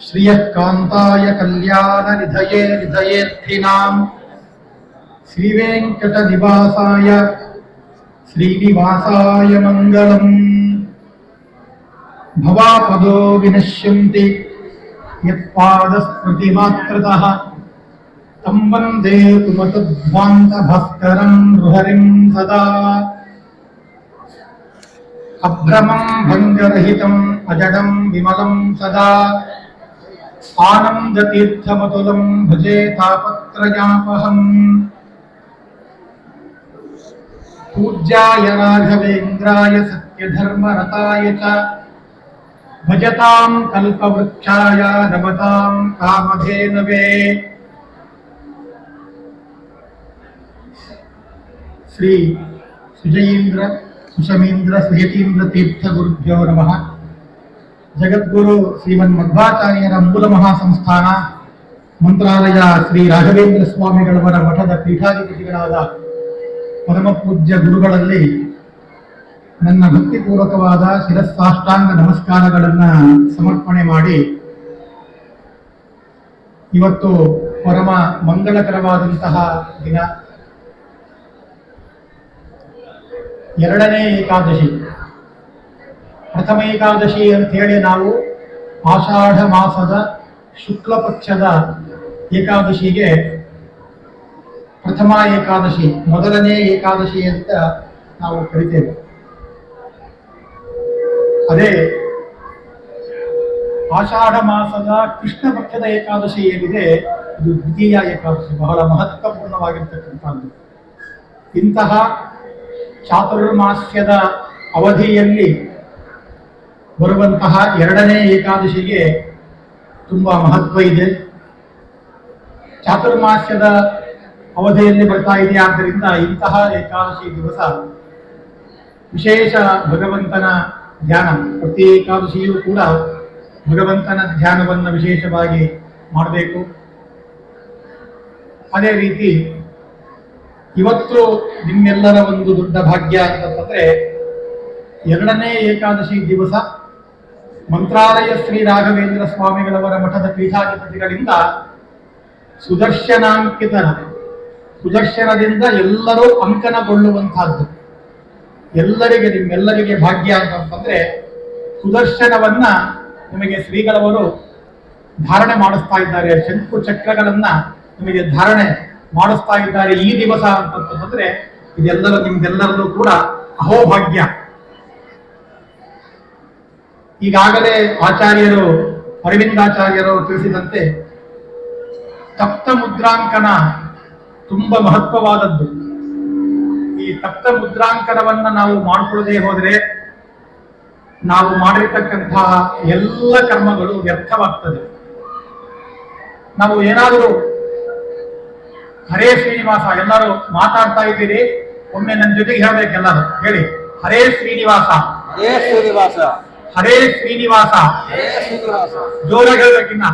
श्रियः कान्ताय कल्याणनिधये निधयेऽर्थिनाम् श्रीवेङ्कटनिवासाय श्रीनिवासाय मङ्गलम्। भवापदो विनश्यन्ति यत्पादस्मृतिमात्रतः तं वन्दे तुमतध्वान्तभास्करं हरिं सदा। अभ्रमं भङ्गरहितम् अजडं विमलं सदा आनन्दतीर्थमतुलं भजे तापत्रयापहम्। पूज्याय राघवेन्द्राय सत्यधर्मरताय च भजतां कल्पवृक्षाय नमतां कामधेनवे। श्री सुजयीन्द्र सुशमीन्द्र सुयतीन्द्र तीर्थ गुरुभ्यो नमः। जगद्गुरु ಶ್ರೀಮನ್ಮಧ್ವಾಚಾರ್ಯರ ಮೂಲ ಮಹಾಸಂಸ್ಥಾನ ಮಂತ್ರಾಲಯ ಶ್ರೀ ರಾಘವೇಂದ್ರ ಸ್ವಾಮಿಗಳವರ ಮಠದ ಪೀಠಾಧಿಪತಿಗಳಾದ ಪರಮ ಪೂಜ್ಯ ಗುರುಗಳಲ್ಲಿ ನನ್ನ ಭಕ್ತಿಪೂರ್ವಕವಾದ ಶಿರಸ್ಸಾಷ್ಟಾಂಗ ನಮಸ್ಕಾರಗಳನ್ನು ಸಮರ್ಪಣೆ ಮಾಡಿ, ಇವತ್ತು ಪರಮ ಮಂಗಳಕರವಾದಂತಹ ದಿನ, ಎರಡನೇ ಏಕಾದಶಿ. ಪ್ರಥಮ ಏಕಾದಶಿ ಅಂತ ಹೇಳಿ ನಾವು ಆಷಾಢ ಮಾಸದ ಶುಕ್ಲ ಪಕ್ಷದ ಏಕಾದಶಿಗೆ ಪ್ರಥಮ ಏಕಾದಶಿ, ಮೊದಲನೇ ಏಕಾದಶಿ ಅಂತ ನಾವು ಕರಿತೇವೆ. ಅದೇ ಆಷಾಢ ಮಾಸದ ಕೃಷ್ಣ ಪಕ್ಷದ ಏಕಾದಶಿ ಏನಿದೆ, ಇದು ದ್ವಿತೀಯ ಏಕಾದಶಿ, ಬಹಳ ಮಹತ್ವಪೂರ್ಣವಾಗಿರ್ತಕ್ಕಂಥದ್ದು. ಇಂತಹ ಚಾತುರ್ಮಾಸ್ಯದ ಅವಧಿಯಲ್ಲಿ ಬರುವಂತಹ ಎರಡನೇ ಏಕಾದಶಿಗೆ ತುಂಬ ಮಹತ್ವ ಇದೆ. ಚಾತುರ್ಮಾಸ್ಯದ ಅವಧಿಯಲ್ಲಿ ಬರ್ತಾ ಇದೆ. ಆದ್ದರಿಂದ ಇಂತಹ ಏಕಾದಶಿ ದಿವಸ ವಿಶೇಷ ಭಗವಂತನ ಧ್ಯಾನ, ಪ್ರತಿ ಏಕಾದಶಿಯೂ ಕೂಡ ಭಗವಂತನ ಧ್ಯಾನವನ್ನು ವಿಶೇಷವಾಗಿ ಮಾಡಬೇಕು. ಅದೇ ರೀತಿ ಇವತ್ತು ನಿಮ್ಮೆಲ್ಲರ ಒಂದು ದೊಡ್ಡ ಭಾಗ್ಯ ಅಂತಂದ್ರೆ, ಎರಡನೇ ಏಕಾದಶಿ ದಿವಸ ಮಂತ್ರಾಲಯ ಶ್ರೀ ರಾಘವೇಂದ್ರ ಸ್ವಾಮಿಗಳವರ ಮಠದ ಪೀಠಾಧಿಪತಿಗಳಿಂದ ಸುದರ್ಶನದಿಂದ ಎಲ್ಲರೂ ಅಂಕನಗೊಳ್ಳುವಂತಹದ್ದು. ನಿಮ್ಮೆಲ್ಲರಿಗೆ ಭಾಗ್ಯ ಅಂತಂದ್ರೆ, ಸುದರ್ಶನವನ್ನ ನಿಮಗೆ ಶ್ರೀಗಳವರು ಧಾರಣೆ ಮಾಡಿಸ್ತಾ ಇದ್ದಾರೆ, ಶಂಕು ಚಕ್ರಗಳನ್ನ ನಿಮಗೆ ಧಾರಣೆ ಮಾಡಿಸ್ತಾ ಇದ್ದಾರೆ ಈ ದಿವಸ ಅಂತಂದ್ರೆ, ನಿಮ್ಗೆಲ್ಲರಲ್ಲೂ ಕೂಡ ಅಹೋಭಾಗ್ಯ. ಈಗಾಗಲೇ ಆಚಾರ್ಯರು, ಅರವಿಂದಾಚಾರ್ಯರು ತಿಳಿಸಿದಂತೆ ತಪ್ತ ಮುದ್ರಾಂಕನ ತುಂಬಾ ಮಹತ್ವವಾದದ್ದು. ಈ ತಪ್ತ ಮುದ್ರಾಂಕನವನ್ನ ನಾವು ಮಾಡಿಕೊಳ್ಳದೆ ಹೋದರೆ ನಾವು ಮಾಡಿರ್ತಕ್ಕಂತಹ ಎಲ್ಲ ಕರ್ಮಗಳು ವ್ಯರ್ಥವಾಗ್ತದೆ. ನಾವು ಏನಾದರೂ ಹರೇ ಶ್ರೀನಿವಾಸ, ಎಲ್ಲರೂ ಮಾತಾಡ್ತಾ ಇದ್ದೀರಿ, ಒಮ್ಮೆ ನನ್ನ ಜೊತೆಗೆ ಹೇಳ್ಬೇಕು. ಎಲ್ಲರೂ ಹೇಳಿ, ಹರೇ ಶ್ರೀನಿವಾಸ, ಹರೇ ಶ್ರೀನಿವಾಸ, ಹರೇ ಶ್ರೀನಿವಾಸ. ಜೋರಾಗಿ ಹೇಳ್ಬೇಕಿನ್ನ.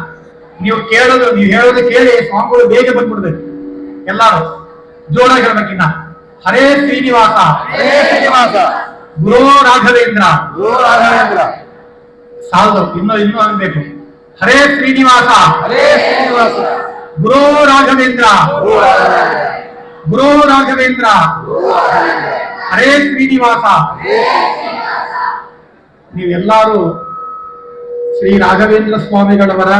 ನೀವು ಹೇಳೋದು ಕೇಳಿ ಸ್ವಾಮಿಗಳು ಬೇಗ ಬಂದ್ಬಿಡ್ಬೇಕು. ಎಲ್ಲರೂ ಜೋರಾಗಿ ಹೇಳ್ಬೇಕಿನ್ನ. ಹರೇ ಶ್ರೀನಿವಾಸ, ಹರೇ ಶ್ರೀನಿವಾಸ, ಗುರೋ ರಾಘವೇಂದ್ರ, ಗುರೋ ರಾಘವೇಂದ್ರ. ಸಾಲದು, ಇನ್ನೂ ಅನ್ಬೇಕು. ಹರೇ ಶ್ರೀನಿವಾಸ, ಹರೇ ಶ್ರೀನಿವಾಸ, ಗುರೋ ರಾಘವೇಂದ್ರ, ಗುರೋ ರಾಘವೇಂದ್ರ, ಹರೇ ಶ್ರೀನಿವಾಸ. ನೀವೆಲ್ಲರೂ ಶ್ರೀ ರಾಘವೇಂದ್ರ ಸ್ವಾಮಿಗಳವರ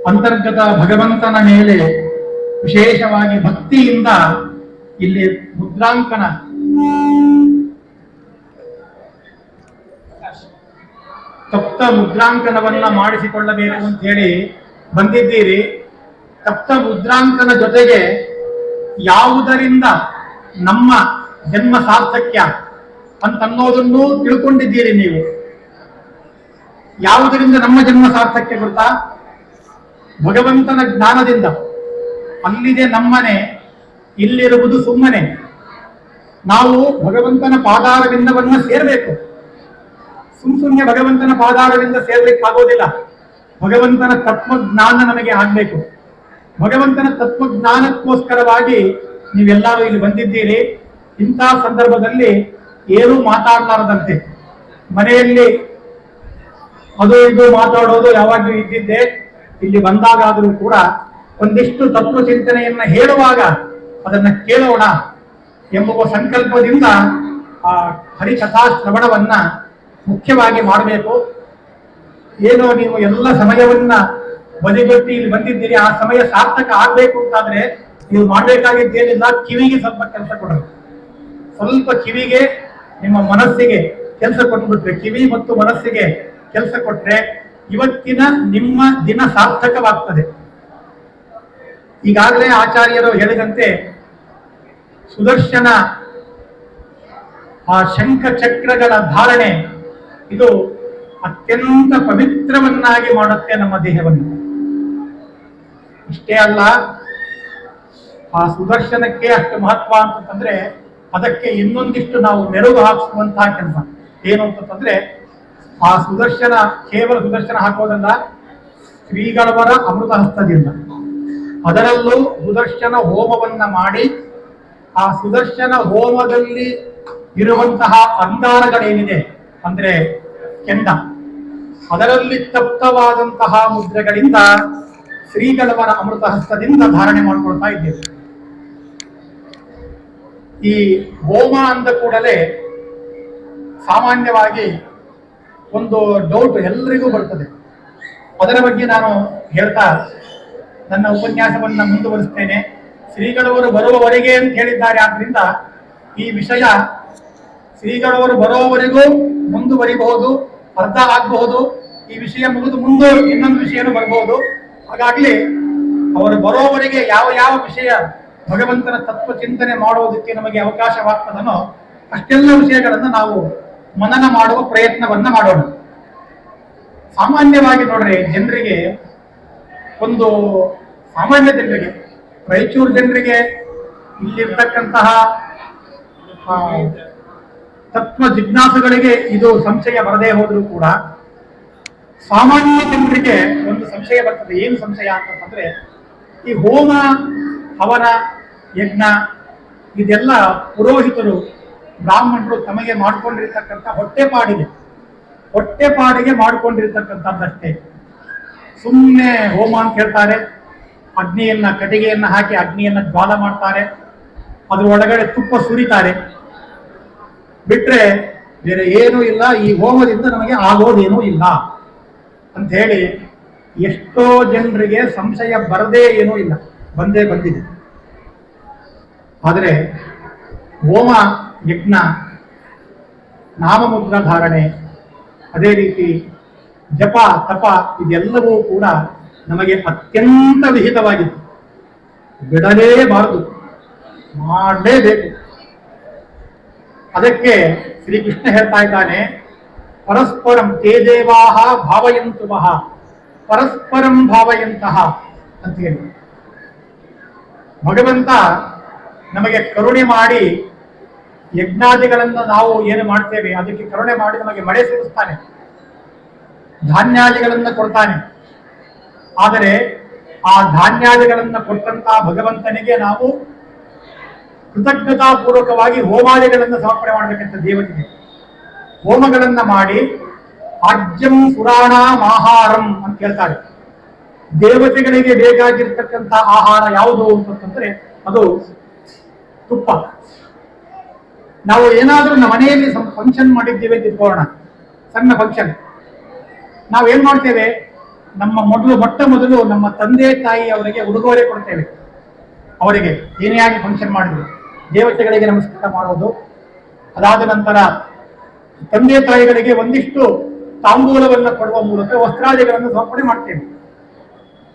ಅಂತರ್ಗತ ಭಗವಂತನ ಮೇಲೆ ವಿಶೇಷವಾಗಿ ಭಕ್ತಿಯಿಂದ ಇಲ್ಲಿ ಮುದ್ರಾಂಕನ ತಪ್ತ ಮುದ್ರಾಂಕನವನ್ನ ಮಾಡಿಸಿಕೊಳ್ಳಬೇಕು ಅಂತ ಹೇಳಿ ಬಂದಿದ್ದೀರಿ. ತಪ್ತ ಮುದ್ರಾಂಕನ ಜೊತೆಗೆ ಯಾವುದರಿಂದ ನಮ್ಮ ಜನ್ಮ ಸಾರ್ಥಕ್ಯ ಅಂತನ್ನೋದನ್ನು ತಿಳ್ಕೊಂಡಿದ್ದೀರಿ. ನೀವು ಯಾವುದರಿಂದ ನಮ್ಮ ಜನ್ಮ ಸಾರ್ಥಕ್ಯ ಗೊತ್ತಾ? ಭಗವಂತನ ಜ್ಞಾನದಿಂದ. ಅಲ್ಲಿದೆ ನಮ್ಮನೆ, ಇಲ್ಲಿರುವುದು ಸುಮ್ಮನೆ. ನಾವು ಭಗವಂತನ ಪಾದಾರವಿಂದವನ್ನ ಸೇರಬೇಕು. ಸುಮ್ಮನೆ ಭಗವಂತನ ಪಾದಾರವಿಂದ ಸೇರ್ಲಿಕ್ಕಾಗೋದಿಲ್ಲ. ಭಗವಂತನ ತತ್ವಜ್ಞಾನ ನಮಗೆ ಆಗ್ಬೇಕು. ಭಗವಂತನ ತತ್ವಜ್ಞಾನಕ್ಕೋಸ್ಕರವಾಗಿ ನೀವೆಲ್ಲರೂ ಇಲ್ಲಿ ಬಂದಿದ್ದೀರಿ. ಇಂತಹ ಸಂದರ್ಭದಲ್ಲಿ ಏನೂ ಮಾತಾಡಲಾರದಂತೆ, ಮನೆಯಲ್ಲಿ ಅದು ಇದು ಮಾತಾಡೋದು ಯಾವಾಗಲೂ ಇದ್ದಿದ್ದೆ. ಇಲ್ಲಿ ಬಂದಾಗಾದರೂ ಕೂಡ ಒಂದಿಷ್ಟು ತತ್ವ ಚಿಂತನೆಯನ್ನ ಹೇಳುವಾಗ ಅದನ್ನ ಕೇಳೋಣ ಎಂಬುವ ಸಂಕಲ್ಪದಿಂದ ಆ ಹರಿಕಥಾ ಶ್ರವಣವನ್ನ ಮುಖ್ಯವಾಗಿ ಮಾಡಬೇಕು. ಏನೋ ನೀವು ಎಲ್ಲ ಸಮಯವನ್ನ ಬದಿಗೊತ್ತಿ ಇಲ್ಲಿ ಬಂದಿದ್ದೀರಿ, ಆ ಸಮಯ ಸಾರ್ಥಕ ಆಗ್ಬೇಕು ಅಂತಾದ್ರೆ ನೀವು ಮಾಡ್ಬೇಕಾಗಿದ್ದೇನಿಲ್ಲ, ಕಿವಿಗೆ ಸ್ವಲ್ಪ ಕೆಲಸ ಕೊಡಬೇಕು. ಸ್ವಲ್ಪ ಕಿವಿಗೆ, ನಿಮ್ಮ ಮನಸ್ಸಿಗೆ ಕೆಲಸ ಕೊಟ್ಬಿಟ್ರೆ, ಕಿವಿ ಮತ್ತು ಮನಸ್ಸಿಗೆ ಕೆಲಸ ಕೊಟ್ರೆ ಇವತ್ತಿನ ನಿಮ್ಮ ದಿನ ಸಾರ್ಥಕವಾಗ್ತದೆ. ಈಗಾಗಲೇ ಆಚಾರ್ಯರು ಹೇಳಿದಂತೆ ಸುದರ್ಶನ ಆ ಶಂಖ ಚಕ್ರಗಳ ಧಾರಣೆ ಇದು ಅತ್ಯಂತ ಪವಿತ್ರವನ್ನಾಗಿ ಮಾಡುತ್ತೆ ನಮ್ಮ ದೇಹವನ್ನು. ಇಷ್ಟೇ ಅಲ್ಲ, ಆ ಸುದರ್ಶನಕ್ಕೆ ಅಷ್ಟು ಮಹತ್ವ ಅಂತಂದ್ರೆ ಅದಕ್ಕೆ ಇನ್ನೊಂದಿಷ್ಟು ನಾವು ಮೆರುಗು ಹಾಕಿಸುವಂತಹ ಕೆಲಸ ಏನು ಅಂತಂದ್ರೆ, ಆ ಸುದರ್ಶನ ಕೇವಲ ಸುದರ್ಶನ ಹಾಕೋದಲ್ಲ, ಶ್ರೀಗಳವರ ಅಮೃತ ಹಸ್ತದಿಂದ ಅದರಲ್ಲೂ ಸುದರ್ಶನ ಹೋಮವನ್ನ ಮಾಡಿ ಆ ಸುದರ್ಶನ ಹೋಮದಲ್ಲಿ ಇರುವಂತಹ ಅಂಗಾರಗಳೇನಿದೆ ಅಂದ್ರೆ ಕೆಂಡ, ಅದರಲ್ಲಿ ತಪ್ತವಾದಂತಹ ಮುದ್ರೆಗಳಿಂದ ಶ್ರೀಗಳವರ ಅಮೃತ ಹಸ್ತದಿಂದ ಧಾರಣೆ ಮಾಡಿಕೊಳ್ತಾ ಇದ್ದೇವೆ. ಈ ಹೋಮ ಅಂದ ಕೂಡಲೇ ಸಾಮಾನ್ಯವಾಗಿ ಒಂದು ಡೌಟ್ ಎಲ್ರಿಗೂ ಬರ್ತದೆ. ಅದರ ಬಗ್ಗೆ ನಾನು ಹೇಳ್ತಾ ನನ್ನ ಉಪನ್ಯಾಸವನ್ನ ಮುಂದುವರಿಸ್ತೇನೆ. ಶ್ರೀಗಳವರು ಬರುವವರೆಗೆ ಅಂತ ಹೇಳಿದ್ದಾರೆ, ಆದ್ರಿಂದ ಈ ವಿಷಯ ಶ್ರೀಗಳವರು ಬರುವವರೆಗೂ ಮುಂದುವರಿಬಹುದು, ಅರ್ಧ ಆಗಬಹುದು. ಈ ವಿಷಯ ಮುಗಿದು ಮುಂದೆ ಇನ್ನೊಂದು ವಿಷಯನೂ ಬರಬಹುದು. ಹಾಗಾಗಿ ಅವರು ಬರೋವರೆಗೆ ಯಾವ ಯಾವ ವಿಷಯ ಭಗವಂತನ ತತ್ವ ಚಿಂತನೆ ಮಾಡುವುದಕ್ಕೆ ನಮಗೆ ಅವಕಾಶವಾಗ್ತದನೋ ಅಷ್ಟೆಲ್ಲ ವಿಷಯಗಳನ್ನು ನಾವು ಮನನ ಮಾಡುವ ಪ್ರಯತ್ನವನ್ನ ಮಾಡೋಣ. ಸಾಮಾನ್ಯವಾಗಿ ನೋಡ್ರಿ, ಜನರಿಗೆ ಒಂದು ಸಾಮಾನ್ಯ ಜನರಿಗೆ, ರಾಯಚೂರು ಜನರಿಗೆ ಇಲ್ಲಿರ್ತಕ್ಕಂತಹ ತತ್ವ ಜಿಜ್ಞಾಸುಗಳಿಗೆ ಇದು ಸಂಶಯ ಬರದೇ ಹೋದ್ರೂ ಕೂಡ ಸಾಮಾನ್ಯ ಜನರಿಗೆ ಒಂದು ಸಂಶಯ ಬರ್ತದೆ. ಏನು ಸಂಶಯ ಅಂತಂದ್ರೆ, ಈ ಹೋಮ ಹವನ ಯಜ್ಞ ಇದೆಲ್ಲ ಪುರೋಹಿತರು ಬ್ರಾಹ್ಮಣರು ತಮಗೆ ಮಾಡಿಕೊಂಡಿರ್ತಕ್ಕಂಥ ಹೊಟ್ಟೆಪಾಡಿಗೆ ಮಾಡಿಕೊಂಡಿರ್ತಕ್ಕಂಥದ್ದಷ್ಟೇ. ಸುಮ್ಮನೆ ಹೋಮ ಅಂತ ಹೇಳ್ತಾರೆ, ಕಟ್ಟಿಗೆಯನ್ನ ಹಾಕಿ ಅಗ್ನಿಯನ್ನ ಜ್ವಾಲ ಮಾಡ್ತಾರೆ, ಅದ್ರ ಒಳಗಡೆ ತುಪ್ಪ ಸುರಿತಾರೆ, ಬಿಟ್ರೆ ಬೇರೆ ಏನೂ ಇಲ್ಲ. ಈ ಹೋಮದಿಂದ ನಮಗೆ ಆಗೋದೇನೂ ಇಲ್ಲ ಅಂತ ಹೇಳಿ ಎಷ್ಟೋ ಜನರಿಗೆ ಸಂಶಯ ಬರದೇ ಏನೂ ಇಲ್ಲ, ಬಂದಿದೆ. ಆದರೆ ಹೋಮ ಯಜ್ಞ ನಾಮಮುದ್ರ ಧಾರಣೆ, ಅದೇ ರೀತಿ ಜಪ ತಪ ಇದೆಲ್ಲವೂ ಕೂಡ ನಮಗೆ ಅತ್ಯಂತ ವಿಹಿತವಾಗಿತ್ತು. ಬಿಡಲೇಬಾರದು, ಮಾಡಲೇಬೇಕು. ಅದಕ್ಕೆ ಶ್ರೀಕೃಷ್ಣ ಹೇಳ್ತಾ ಇದ್ದಾನೆ, ಪರಸ್ಪರಂ ತೇ ದೇವಾಹ ಭಾವಯಂತು ಮಹ ಪರಸ್ಪರಂ ಭಾವಯಂತಹ ಅಂತ ಹೇಳಿ. ಭಗವಂತ ನಮಗೆ ಕರುಣೆ ಮಾಡಿ ಯಜ್ಞಾದಿಗಳನ್ನು ನಾವು ಏನು ಮಾಡ್ತೇವೆ ಅದಕ್ಕೆ ಕರುಣೆ ಮಾಡಿ ನಮಗೆ ಮಳೆ ಸುರಿಸ್ತಾನೆ, ಧಾನ್ಯಾದಿಗಳನ್ನು ಕೊಡ್ತಾನೆ. ಆದರೆ ಆ ಧಾನ್ಯಾದಿಗಳನ್ನು ಕೊಟ್ಟಂತಹ ಭಗವಂತನಿಗೆ ನಾವು ಕೃತಜ್ಞತಾಪೂರ್ವಕವಾಗಿ ಹೋಮಾದಿಗಳನ್ನು ಸಮರ್ಪಣೆ ಮಾಡಬೇಕಂತ ದೇವತೆಗೆ ಹೋಮಗಳನ್ನ ಮಾಡಿ ಆಜ್ಯಂ ಸುರಾಣಾಂ ಆಹಾರಂ ಅಂತ ಹೇಳ್ತಾರೆ. ದೇವತೆಗಳಿಗೆ ಬೇಕಾಗಿರ್ತಕ್ಕಂಥ ಆಹಾರ ಯಾವುದು ಅಂತಂದ್ರೆ ಅದು ತುಪ್ಪ. ನಾವು ಏನಾದ್ರೂ ನಮ್ಮ ಮನೆಯಲ್ಲಿ ಫಂಕ್ಷನ್ ಮಾಡಿದ್ದೇವೆ ಅಂತ ಇಟ್ಕೊಳ್ಳೋಣ, ಸಣ್ಣ ಫಂಕ್ಷನ್. ನಾವೇನ್ ಮಾಡ್ತೇವೆ, ಮೊಟ್ಟ ಮೊದಲು ನಮ್ಮ ತಂದೆ ತಾಯಿ ಅವರಿಗೆ ಉಡುಗೊರೆ ಕೊಡ್ತೇವೆ. ಅವರಿಗೆ ಏನೇ ಆಗಿ ಫಂಕ್ಷನ್ ಮಾಡಿದ್ರು ದೇವತೆಗಳಿಗೆ ನಮಸ್ಕಾರ ಮಾಡೋದು. ಅದಾದ ನಂತರ ತಂದೆ ತಾಯಿಗಳಿಗೆ ಒಂದಿಷ್ಟು ತಾಂಬೂಲವನ್ನು ಕೊಡುವ ಮೂಲಕ ವಸ್ತ್ರಾದಿಗಳನ್ನು ಸಮರ್ಪಣೆ ಮಾಡ್ತೇವೆ.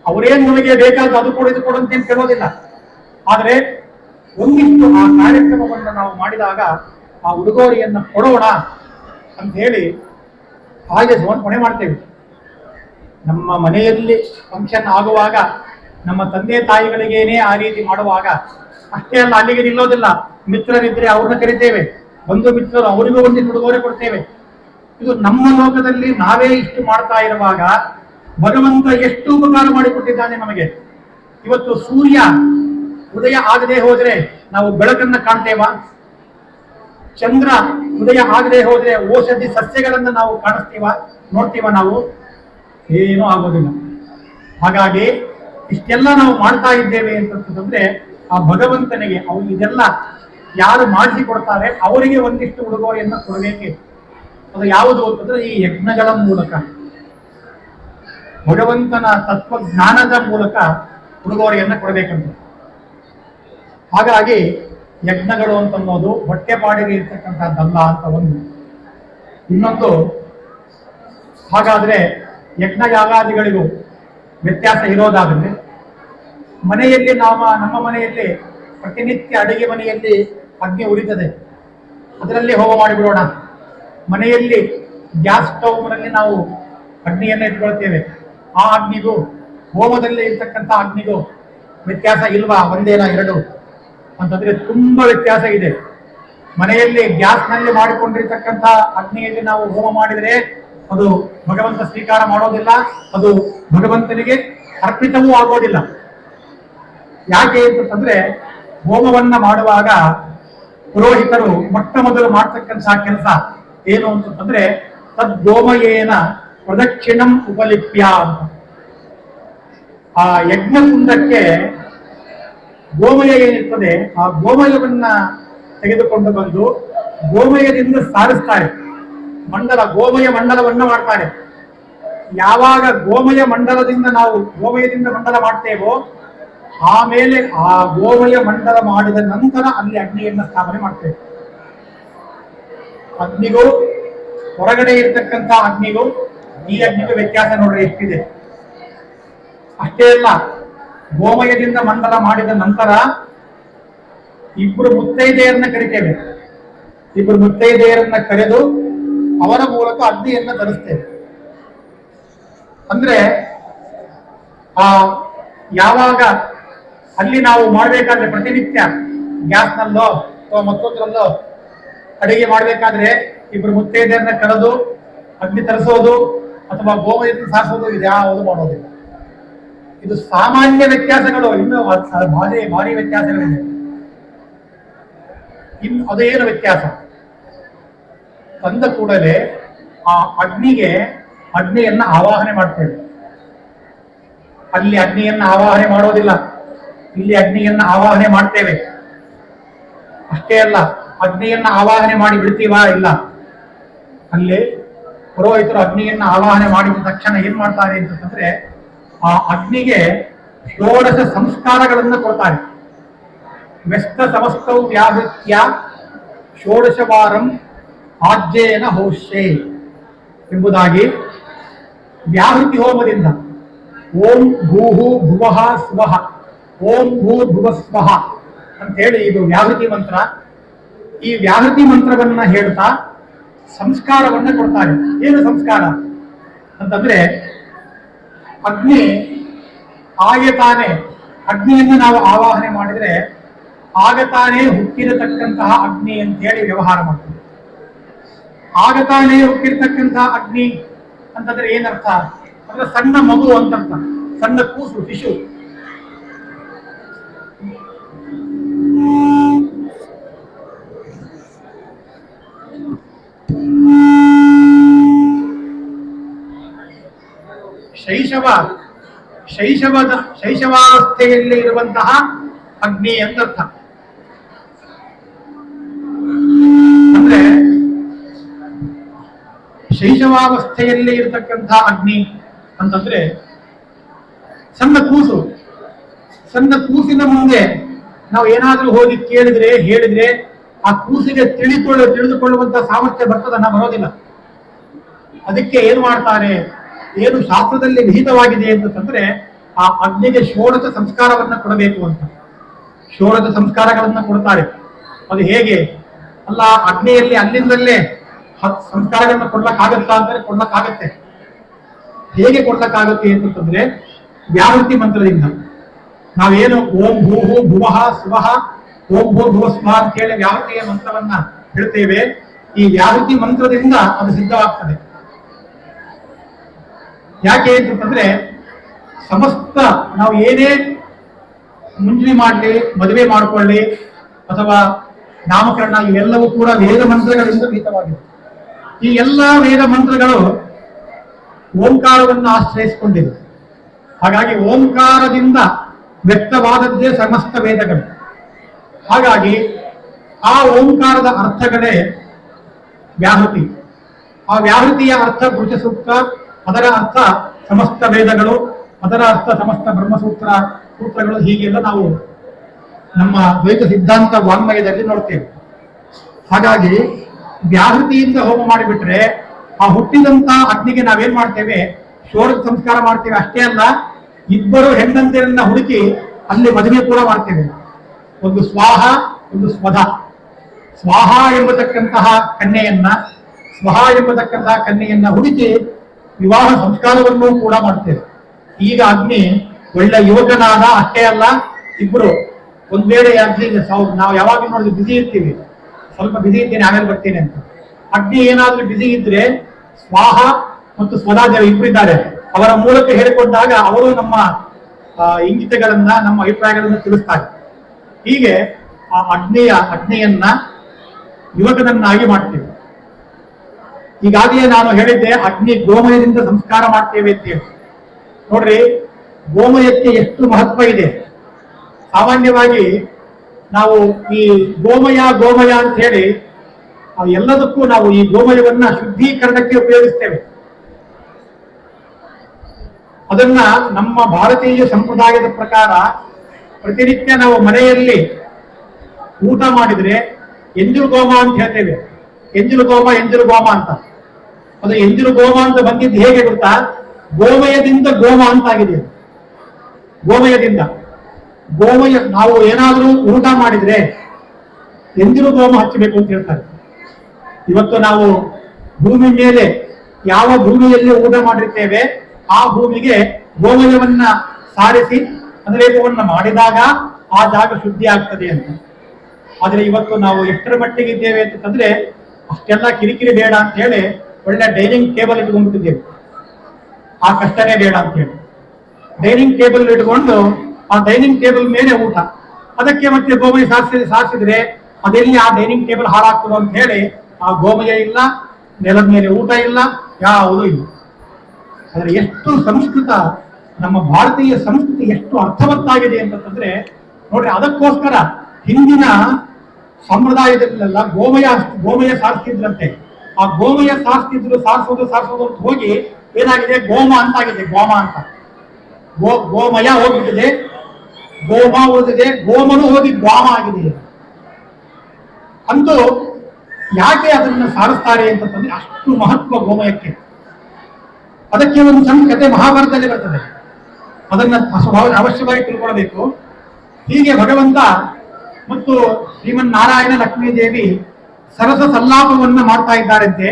ಅವರೇನು ನಮಗೆ ಬೇಕಾದ ಅದು ಕೊಡು ಇದು ಕೊಡು ಅಂತ ಕೇಳೋದಿಲ್ಲ. ಆದರೆ ಒಂದಿಷ್ಟು ಆ ಕಾರ್ಯಕ್ರಮವನ್ನು ನಾವು ಮಾಡಿದಾಗ ಆ ಉಡುಗೊರೆಯನ್ನು ಕೊಡೋಣ ಅಂತ ಹೇಳಿ ಹಾಗೆ ಸಮರ್ಪಣೆ ಮಾಡ್ತೇವೆ. ನಮ್ಮ ಮನೆಯಲ್ಲಿ ಫಂಕ್ಷನ್ ಆಗುವಾಗ ನಮ್ಮ ತಂದೆ ತಾಯಿಗಳಿಗೇನೇ ಆ ರೀತಿ ಮಾಡುವಾಗ ಅಷ್ಟೇ ಅಲ್ಲ, ಅಲ್ಲಿಗೆ ನಿಲ್ಲೋದಿಲ್ಲ. ಮಿತ್ರರಿದ್ರೆ ಅವ್ರನ್ನ ಕರಿತೇವೆ, ಬಂಧು ಮಿತ್ರರು ಅವರಿಗೂ ಒಂದಿಷ್ಟು ಉಡುಗೊರೆ ಕೊಡ್ತೇವೆ. ಇದು ನಮ್ಮ ಲೋಕದಲ್ಲಿ ನಾವೇ ಇಷ್ಟು ಮಾಡ್ತಾ ಇರುವಾಗ ಭಗವಂತ ಎಷ್ಟು ಉಪಕಾರ ಮಾಡಿಕೊಟ್ಟಿದ್ದಾನೆ ನಮಗೆ. ಇವತ್ತು ಸೂರ್ಯ ಉದಯ ಆಗದೆ ಹೋದ್ರೆ ನಾವು ಬೆಳಕನ್ನ ಕಾಣ್ತೇವಾ? ಚಂದ್ರ ಉದಯ ಆಗದೆ ಹೋದ್ರೆ ಔಷಧಿ ಸಸ್ಯಗಳನ್ನ ನಾವು ಕಾಣಿಸ್ತೀವ? ನೋಡ್ತೀವ ನಾವು? ಏನೂ ಆಗೋದಿಲ್ಲ. ಹಾಗಾಗಿ ಇಷ್ಟೆಲ್ಲ ನಾವು ಮಾಡ್ತಾ ಇದ್ದೇವೆ ಅಂತಂದ್ರೆ ಆ ಭಗವಂತನಿಗೆ ಅವ್ರು ಇದೆಲ್ಲ ಯಾರು ಮಾಡಿಸಿಕೊಡ್ತಾರೆ ಅವರಿಗೆ ಒಂದಿಷ್ಟು ಉಡುಗೊರೆಯನ್ನು ಕೊಡಬೇಕೆ. ಅದು ಯಾವುದು ಅಂತಂದ್ರೆ ಈ ಯಜ್ಞಗಳ ಮೂಲಕ, ಭಗವಂತನ ತತ್ವಜ್ಞಾನದ ಮೂಲಕ ಉಡುಗೊರೆಯನ್ನು ಕೊಡಬೇಕಂತ. ಹಾಗಾಗಿ ಯಜ್ಞಗಳು ಅಂತನ್ನೋದು ಹೊಟ್ಟೆಪಾಡಿಗೆ ಇರ್ತಕ್ಕಂಥದ್ದಲ್ಲ ಅಂತ ಒಂದು. ಇನ್ನೊಂದು, ಹಾಗಾದ್ರೆ ಯಜ್ಞ ಯಾಗಾದಿಗಳಿಗೂ ವ್ಯತ್ಯಾಸ ಇರೋದಾದ್ರೆ, ಮನೆಯಲ್ಲಿ ನಮ್ಮ ಮನೆಯಲ್ಲಿ ಪ್ರತಿನಿತ್ಯ ಅಡುಗೆ ಮನೆಯಲ್ಲಿ ಅಗ್ನಿ ಉರಿತದೆ, ಅದರಲ್ಲಿ ಹೋಮ ಮಾಡಿಬಿಡೋಣ. ಮನೆಯಲ್ಲಿ ಗ್ಯಾಸ್ ಸ್ಟೌವ್ನಲ್ಲಿ ನಾವು ಅಗ್ನಿಯನ್ನು ಇಟ್ಕೊಳ್ತೇವೆ. ಆ ಅಗ್ನಿಗೂ ಹೋಮದಲ್ಲಿ ಇರ್ತಕ್ಕಂಥ ಅಗ್ನಿಗೂ ವ್ಯತ್ಯಾಸ ಇಲ್ವಾ? ಒಂದೇನಾ ಎರಡು ಅಂತಂದ್ರೆ ತುಂಬಾ ವ್ಯತ್ಯಾಸ ಇದೆ. ಮನೆಯಲ್ಲಿ ಗ್ಯಾಸ್ನಲ್ಲಿ ಮಾಡಿಕೊಂಡಿರ್ತಕ್ಕಂಥ ಅಗ್ನಿಯಲ್ಲಿ ನಾವು ಹೋಮ ಮಾಡಿದರೆ ಅದು ಭಗವಂತ ಸ್ವೀಕಾರ ಮಾಡೋದಿಲ್ಲ, ಅದು ಭಗವಂತನಿಗೆ ಅರ್ಪಿತವೂ ಆಗೋದಿಲ್ಲ. ಯಾಕೆ ಅಂತಂದ್ರೆ ಹೋಮವನ್ನ ಮಾಡುವಾಗ ಪುರೋಹಿತರು ಮೊಟ್ಟ ಮೊದಲು ಮಾಡ್ತಕ್ಕಂಥ ಕೆಲಸ ಏನು ಅಂತಂದ್ರೆ ತದ್ಗೋಮಯೇನ ಪ್ರದಕ್ಷಿಣಂ ಉಪಲಿಪ್ಯ ಅಂತ. ಆ ಯಜ್ಞಕುಂಡಕ್ಕೆ ಗೋಮಯ ಏನಿರ್ತದೆ ಆ ಗೋಮಯವನ್ನ ತೆಗೆದುಕೊಂಡು ಬಂದು ಗೋಮಯದಿಂದ ಸಾರಿಸ್ತಾರೆ. ಗೋಮಯ ಮಂಡಲವನ್ನ ಮಾಡ್ತಾರೆ. ಯಾವಾಗ ಗೋಮಯದಿಂದ ಮಂಡಲ ಮಾಡ್ತೇವೋ ಆಮೇಲೆ ಆ ಗೋಮಯ ಮಂಡಲ ಮಾಡಿದ ನಂತರ ಅಲ್ಲಿ ಅಗ್ನಿಯನ್ನ ಸ್ಥಾಪನೆ ಮಾಡ್ತೇವೆ. ಅಗ್ನಿಗೂ ಹೊರಗಡೆ ಇರ್ತಕ್ಕಂಥ ಅಗ್ನಿಗೂ ಈ ಅಗ್ನಿಗೂ ವ್ಯತ್ಯಾಸ ನೋಡ್ರಿ ಎಷ್ಟಿದೆ. ಅಷ್ಟೇ ಅಲ್ಲ, ಗೋಮಯದಿಂದ ಮಂಡಲ ಮಾಡಿದ ನಂತರ ಇಬ್ಬರು ಮುತ್ತೈದೆಯರನ್ನ ಕರಿತೇವೆ. ಇಬ್ಬರು ಮುತ್ತೈದೆಯರನ್ನ ಕರೆದು ಅವರ ಮೂಲಕ ಅಗ್ನಿಯನ್ನ ತರಿಸ್ತೇವೆ. ಅಂದ್ರೆ ಯಾವಾಗ ಅಲ್ಲಿ ನಾವು ಮಾಡಬೇಕಾದ್ರೆ ಪ್ರತಿನಿತ್ಯ ಗ್ಯಾಸ್ನಲ್ಲೋ ಅಥವಾ ಮತ್ತೊಂದರಲ್ಲೋ ಅಡಿಗೆ ಮಾಡಬೇಕಾದ್ರೆ ಇಬ್ಬರು ಮುತ್ತೈದೆಯರನ್ನ ಕರೆದು ಅಗ್ನಿ ತರಿಸೋದು ಅಥವಾ ಗೋಮಯದಿಂದ ಸಾರಿಸೋದು ಇದ್ಯಾವುದು ಮಾಡೋದಿಲ್ಲ. ಇದು ಸಾಮಾನ್ಯ ವ್ಯತ್ಯಾಸಗಳು. ಇನ್ನು ಭಾರಿ ವ್ಯತ್ಯಾಸಗಳಿದೆ. ಇನ್ನು ಅದೇನು ವ್ಯತ್ಯಾಸ? ತಂದ ಕೂಡಲೇ ಆ ಅಗ್ನಿಯನ್ನ ಆವಾಹನೆ ಮಾಡ್ತೇವೆ. ಅಲ್ಲಿ ಅಗ್ನಿಯನ್ನ ಆವಾಹನೆ ಮಾಡೋದಿಲ್ಲ, ಇಲ್ಲಿ ಅಗ್ನಿಯನ್ನ ಆವಾಹನೆ ಮಾಡ್ತೇವೆ. ಅಷ್ಟೇ ಅಲ್ಲ, ಅಗ್ನಿಯನ್ನ ಆವಾಹನೆ ಮಾಡಿ ಬಿಡ್ತೀವಾ? ಇಲ್ಲ. ಅಲ್ಲಿ ಪುರೋಹಿತರು ಅಗ್ನಿಯನ್ನ ಆವಾಹನೆ ಮಾಡಿದ ತಕ್ಷಣ ಏನ್ ಮಾಡ್ತಾರೆ ಅಂತಂದ್ರೆ ಆ ಅಗ್ನಿಗೆ ಷೋಡಶ ಸಂಸ್ಕಾರಗಳನ್ನು ಕೊಡ್ತಾರೆ. ವ್ಯಸ್ತ ಸಮಸ್ತೌ ವ್ಯಾಹೃತ್ಯ ಷೋಡಶವಾರಂ ಆಜ್ಯೇನ ಹೋಷ್ಯೆ ಎಂಬುದಾಗಿ ವ್ಯಾಹೃತಿ ಹೋಮದಿಂದ ಓಂ ಭೂಹು ಭುವಃ ಸ್ವಃ, ಓಂ ಭೂ ಭುವ ಸ್ವಃ ಅಂತ ಹೇಳಿ ಇದು ವ್ಯಾಹೃತಿ ಮಂತ್ರ. ಈ ವ್ಯಾಹೃತಿ ಮಂತ್ರವನ್ನ ಹೇಳ್ತಾ ಸಂಸ್ಕಾರವನ್ನ ಕೊಡ್ತಾರೆ. ಏನು ಸಂಸ್ಕಾರ ಅಂತಂದ್ರೆ ಅಗ್ನಿ ಆಗತಾನೆ, ಅಗ್ನಿಯನ್ನು ನಾವು ಆವಾಹನೆ ಮಾಡಿದ್ರೆ ಆಗತಾನೇ ಹುಟ್ಟಿರತಕ್ಕಂತಹ ಅಗ್ನಿ ಅಂತ ಹೇಳಿ ವ್ಯವಹಾರ ಮಾಡ್ತೀವಿ. ಆಗತಾನೇ ಹುಟ್ಟಿರ್ತಕ್ಕಂತಹ ಅಗ್ನಿ ಅಂತಂದ್ರೆ ಏನರ್ಥ ಅಂದ್ರೆ ಸಣ್ಣ ಮಗು ಅಂತರ್ಥ, ಸಣ್ಣ ಕೂಸು, ಶಿಶು. ಶೈಶವಾವಸ್ಥೆಯಲ್ಲಿ ಇರುವಂತಹ ಅಗ್ನಿ ಅಂತರ್ಥ. ಅಂದ್ರೆ ಶೈಶವಾವಸ್ಥೆಯಲ್ಲಿ ಇರತಕ್ಕಂತಹ ಅಗ್ನಿ ಅಂತಂದ್ರೆ ಸಣ್ಣ ಕೂಸಿನ ಮುಂದೆ ನಾವು ಏನಾದ್ರೂ ಹೋಗಿ ಕೇಳಿದ್ರೆ ಹೇಳಿದ್ರೆ ಆ ಕೂಸಿಗೆ ತಿಳಿದುಕೊಳ್ಳುವಂತಹ ಸಾಮರ್ಥ್ಯ ಬರ್ತದನ್ನ ಬರೋದಿಲ್ಲ. ಅದಕ್ಕೆ ಏನು ಮಾಡ್ತಾರೆ, ಏನು ಶಾಸ್ತ್ರದಲ್ಲಿ ವಿಹಿತವಾಗಿದೆ ಅಂತಂದ್ರೆ ಆ ಅಗ್ನಿಗೆ ಷೋಡಶ ಸಂಸ್ಕಾರವನ್ನ ಕೊಡಬೇಕು ಅಂತ. ಷೋಡಶ ಸಂಸ್ಕಾರಗಳನ್ನ ಕೊಡ್ತಾರೆ. ಅದು ಹೇಗೆ? ಅಲ್ಲ, ಅಗ್ನಿಯಲ್ಲಿ ಅಲ್ಲಿಂದಲೇ ಸಂಸ್ಕಾರಗಳನ್ನ ಕೊಡ್ಲಕ್ಕಾಗತ್ತಾ ಅಂದ್ರೆ ಕೊಡ್ಲಕ್ಕಾಗತ್ತೆ. ಹೇಗೆ ಕೊಡ್ಲಕ್ಕಾಗುತ್ತೆ ಅಂತಂದ್ರೆ ವ್ಯಾಹೃತಿ ಮಂತ್ರದಿಂದ. ನಾವೇನು ಓಂ ಭೂಹು ಭುವಃ ಸ್ವಃ, ಓಂ ಭೂ ಭುವ ಸ್ವಃ ಅಂತ ಹೇಳಿ ವ್ಯಾಹೃತಿಯ ಮಂತ್ರವನ್ನ ಹೇಳ್ತೇವೆ. ಈ ವ್ಯಾಹೃತಿ ಮಂತ್ರದಿಂದ ಅದು ಸಿದ್ಧವಾಗ್ತದೆ. ಯಾಕೆ ಅಂತಂದ್ರೆ ಸಮಸ್ತ ನಾವು ಏನೇ ಮುಂಜಾನೆ ಮಾಡಲಿ, ಮದುವೆ ಮಾಡಿಕೊಳ್ಳಿ ಅಥವಾ ನಾಮಕರಣ, ಇವೆಲ್ಲವೂ ಕೂಡ ವೇದ ಮಂತ್ರಗಳಿಂದ ಭೀತವಾಗಿದೆ. ಈ ಎಲ್ಲ ವೇದ ಮಂತ್ರಗಳು ಓಂಕಾರವನ್ನು ಆಶ್ರಯಿಸಿಕೊಂಡಿದೆ. ಹಾಗಾಗಿ ಓಂಕಾರದಿಂದ ವ್ಯಕ್ತವಾದದ್ದೇ ಸಮಸ್ತ ವೇದಗಳು. ಹಾಗಾಗಿ ಆ ಓಂಕಾರದ ಅರ್ಥಗಳೇ ವ್ಯಾಹೃತಿ. ಆ ವ್ಯಾಹೃತಿಯ ಅರ್ಥ ಪುರುಷ ಸೂಕ್ತ, ಅದರ ಅರ್ಥ ಸಮಸ್ತ ವೇದಗಳು, ಅದರ ಅರ್ಥ ಸಮಸ್ತ ಸೂತ್ರಗಳು. ಹೀಗೆಲ್ಲ ನಾವು ನಮ್ಮ ದ್ವೈತ ಸಿದ್ಧಾಂತ ವಾಂಗ್ಮಯದಲ್ಲಿ ನೋಡ್ತೇವೆ. ಹಾಗಾಗಿ ವ್ಯಾಹೃತಿಯಿಂದ ಹೋಮ ಮಾಡಿಬಿಟ್ರೆ ಆ ಹುಟ್ಟಿದಂತ ಅಗ್ನಿಗೆ ನಾವೇನ್ ಮಾಡ್ತೇವೆ, ಷೋಡಶ ಸಂಸ್ಕಾರ ಮಾಡ್ತೇವೆ. ಅಷ್ಟೇ ಅಲ್ಲ, ಇಬ್ಬರು ಹೆಣ್ಣಂದಿರನ್ನ ಹುಡುಕಿ ಅಲ್ಲಿ ಮದುವೆ ಕೂಡ ಮಾಡ್ತೇವೆ. ಒಂದು ಸ್ವಾಹ, ಒಂದು ಸ್ವಧ. ಸ್ವಾಹ ಎಂಬತಕ್ಕಂತಹ ಕನ್ಯೆಯನ್ನ ಹುಡುಕಿ ವಿವಾಹ ಸಂಸ್ಕಾರವನ್ನು ಕೂಡ ಮಾಡ್ತೇವೆ. ಈಗ ಅಗ್ನಿ ಒಳ್ಳೆ ಯುವಕನಾದ, ಅಷ್ಟೇ ಅಲ್ಲ, ಇಬ್ರು ಒಂದ್ ವೇಳೆ ಅಗ್ನಿ ನಾವು ಯಾವಾಗಲೂ ನೋಡಿದ್ರೆ ಬಿಸಿ ಇರ್ತೀವಿ, ಸ್ವಲ್ಪ ಬಿಸಿ ಇದ್ದೇನೆ ಆಮೇಲೆ ಬರ್ತೇನೆ ಅಂತ. ಅಗ್ನಿ ಏನಾದ್ರೂ ಬಿಸಿ ಇದ್ರೆ ಸ್ವಾಹ ಮತ್ತು ಸ್ವಧಾದೇವಿ ಇಬ್ಬರಿದ್ದಾರೆ, ಅವರ ಮೂಲಕ ಹೇಳಿಕೊಂಡಾಗ ಅವರು ನಮ್ಮ ಇಂಗಿತಗಳನ್ನ, ನಮ್ಮ ಅಭಿಪ್ರಾಯಗಳನ್ನ ತಿಳಿಸ್ತಾರೆ. ಹೀಗೆ ಆ ಅಗ್ನಿಯನ್ನ ಯುವಕನನ್ನಾಗಿ ಮಾಡ್ತೇವೆ. ಈಗಾಗಲೇ ನಾನು ಹೇಳಿದ್ದೆ ಅಗ್ನಿ ಗೋಮಯದಿಂದ ಸಂಸ್ಕಾರ ಮಾಡ್ತೇವೆ ಅಂತೇಳಿ. ನೋಡ್ರಿ, ಗೋಮಯಕ್ಕೆ ಎಷ್ಟು ಮಹತ್ವ ಇದೆ. ಸಾಮಾನ್ಯವಾಗಿ ನಾವು ಈ ಗೋಮಯ ಅಂತ ಹೇಳಿ ಎಲ್ಲದಕ್ಕೂ ನಾವು ಈ ಗೋಮಯವನ್ನ ಶುದ್ಧೀಕರಣಕ್ಕೆ ಉಪಯೋಗಿಸ್ತೇವೆ. ಅದನ್ನ ನಮ್ಮ ಭಾರತೀಯ ಸಂಪ್ರದಾಯದ ಪ್ರಕಾರ ಪ್ರತಿನಿತ್ಯ ನಾವು ಮನೆಯಲ್ಲಿ ಊಟ ಮಾಡಿದ್ರೆ ಎಂಜಲು ಗೋಮ ಅಂತ ಹೇಳ್ತೇವೆ. ಎಂಜಲು ಗೋಮ ಅಂತ. ಅದು ಎಂಜಲು ಗೋಮ ಅಂತ ಬಂದಿದ್ದು ಹೇಗೆ ಗೊತ್ತಾ? ಗೋಮಯದಿಂದ ಗೋಮ ಅಂತಾಗಿದೆ. ಗೋಮಯ ನಾವು ಏನಾದರೂ ಊಟ ಮಾಡಿದ್ರೆ ಎಂಜಲು ಗೋಮ ಹಚ್ಚಬೇಕು ಅಂತ ಹೇಳ್ತಾರೆ. ಇವತ್ತು ನಾವು ಭೂಮಿ ಮೇಲೆ ಯಾವ ಭೂಮಿಯಲ್ಲಿ ಊಟ ಮಾಡಿರ್ತೇವೆ ಆ ಭೂಮಿಗೆ ಗೋಮಯವನ್ನ ಸಾರಿಸಿ ಅನುಲೇಪವನ್ನ ಮಾಡಿದಾಗ ಆ ಜಾಗ ಶುದ್ಧಿ ಆಗ್ತದೆ ಅಂತ. ಆದ್ರೆ ಇವತ್ತು ನಾವು ಎಷ್ಟರ ಮಟ್ಟಿಗೆ ಇದ್ದೇವೆ ಅಂತಂದ್ರೆ ಅಷ್ಟೆಲ್ಲ ಕಿರಿಕಿರಿ ಬೇಡ ಅಂತ ಹೇಳಿ ಒಳ್ಳೆ ಡೈನಿಂಗ್ ಟೇಬಲ್ ಇಟ್ಕೊಂಡ್ಬಿಟ್ಟಿದ್ದೇವೆ. ಆ ಕಷ್ಟನೇ ಬೇಡ ಅಂತ ಹೇಳಿ ಡೈನಿಂಗ್ ಟೇಬಲ್ ಇಟ್ಕೊಂಡು ಆ ಡೈನಿಂಗ್ ಟೇಬಲ್ ಮೇಲೆ ಊಟ, ಅದಕ್ಕೆ ಮತ್ತೆ ಗೋಮಯ ಸಾರಿಸಿದ್ರೆ ಅದೆಲ್ಲಿ ಆ ಡೈನಿಂಗ್ ಟೇಬಲ್ ಹಾಳಾಗ್ತದೋ ಅಂತ ಹೇಳಿ ಆ ಗೋಮಯ ಇಲ್ಲ, ನೆಲದ ಮೇಲೆ ಊಟ ಇಲ್ಲ, ಯಾವುದೂ ಇಲ್ಲ. ಆದರೆ ಎಷ್ಟು ಸಂಸ್ಕೃತ, ನಮ್ಮ ಭಾರತೀಯ ಸಂಸ್ಕೃತಿ ಎಷ್ಟು ಅರ್ಥವತ್ತಾಗಿದೆ ಅಂತಂದ್ರೆ ನೋಡ್ರಿ, ಅದಕ್ಕೋಸ್ಕರ ಹಿಂದಿನ ಸಂಪ್ರದಾಯದಲ್ಲೆಲ್ಲ ಗೋಮಯ ಸಾರಿಸ್ತಿದ್ರಂತೆ. ಆ ಗೋಮಯ ಸಾರಿಸೋದು ಅಂತ ಹೋಗಿ ಏನಾಗಿದೆ, ಗೋಮ ಅಂತಾಗಿದೆ. ಗೋಮಯ ಹೋಗ್ಬಿಟ್ಟಿದೆ, ಗೋಮ ಓದಿದೆ, ಗೋಮನು ಹೋಗಿ ಗೋಮ ಆಗಿದೆ. ಅಂತೂ ಯಾಕೆ ಅದನ್ನು ಸಾರಿಸ್ತಾರೆ ಅಂತಂದ್ರೆ ಅಷ್ಟು ಮಹತ್ವ ಗೋಮಯಕ್ಕೆ. ಅದಕ್ಕೆ ಒಂದು ಸಣ್ಣ ಕತೆ ಮಹಾಭಾರತದಲ್ಲಿ ಬರ್ತದೆ, ಅದನ್ನ ಅವಶ್ಯವಾಗಿ ತಿಳ್ಕೊಳ್ಬೇಕು. ಹೀಗೆ ಭಗವಂತ ಮತ್ತು ಶ್ರೀಮನ್ನಾರಾಯಣ ಲಕ್ಷ್ಮೀ ದೇವಿ ಸರಸ ಸಲ್ಲಾಪವನ್ನ ಮಾಡ್ತಾ ಇದ್ದಾರಂತೆ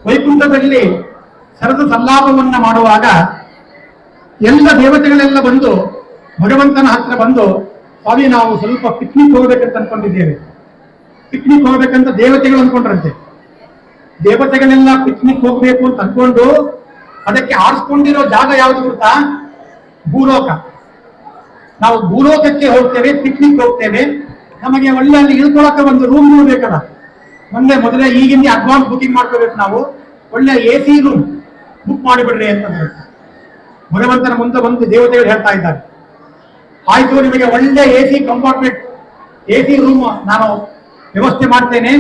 ವೈಕುಂಠದಲ್ಲಿ. ಸರಸ ಸಲ್ಲಾಪವನ್ನ ಮಾಡುವಾಗ ಎಲ್ಲ ದೇವತೆಗಳೆಲ್ಲ ಬಂದು ಭಗವಂತನ ಹತ್ರ ಬಂದು, ಸ್ವಾಮಿ ನಾವು ಸ್ವಲ್ಪ ಪಿಕ್ನಿಕ್ ಹೋಗ್ಬೇಕಂತ ಅನ್ಕೊಂಡಿದ್ದೇವೆ. ಪಿಕ್ನಿಕ್ ಹೋಗ್ಬೇಕಂತ ದೇವತೆಗಳು ಅನ್ಕೊಂಡ್ರಂತೆ. ದೇವತೆಗಳೆಲ್ಲ ಪಿಕ್ನಿಕ್ ಹೋಗ್ಬೇಕು ಅಂತ ಅನ್ಕೊಂಡು ಅದಕ್ಕೆ ಆರಿಸ್ಕೊಂಡಿರೋ ಜಾಗ ಯಾವುದು ಗೊತ್ತಾ? ಭೂಲೋಕ. ನಾವು ಭೂಲೋಕಕ್ಕೆ ಹೋಗ್ತೇವೆ, ಪಿಕ್ನಿಕ್ ಹೋಗ್ತೇವೆ, ನಮಗೆ ಒಳ್ಳೆ ಅಲ್ಲಿ ಇಳ್ಕೊಳಕ್ಕೆ ಒಂದು ರೂಮ್ ಬೇಕಲ್ಲ. ಮೊದಲೇ ಈಗಿಂದ ಅಡ್ವಾನ್ಸ್ ಬುಕಿಂಗ್ ಮಾಡ್ಕೋಬೇಕು ನಾವು. ಒಳ್ಳೆ AC ರೂಮ್ ಬುಕ್ ಮಾಡಿಬಿಡ್ರಿ ಅಂತಂದ್ರೆ ಭಗವಂತನ ಮುಂದೆ ಬಂದು ದೇವತೆಗಳು ಹೇಳ್ತಾ ಇದ್ದಾರೆ, ಆಯ್ತು ನಿಮಗೆ ಒಳ್ಳೆ AC ಕಂಪಾರ್ಟ್ಮೆಂಟ್, AC ರೂಮ್ ನಾನು ವ್ಯವಸ್ಥೆ ಮಾಡ್ತೇನೆ.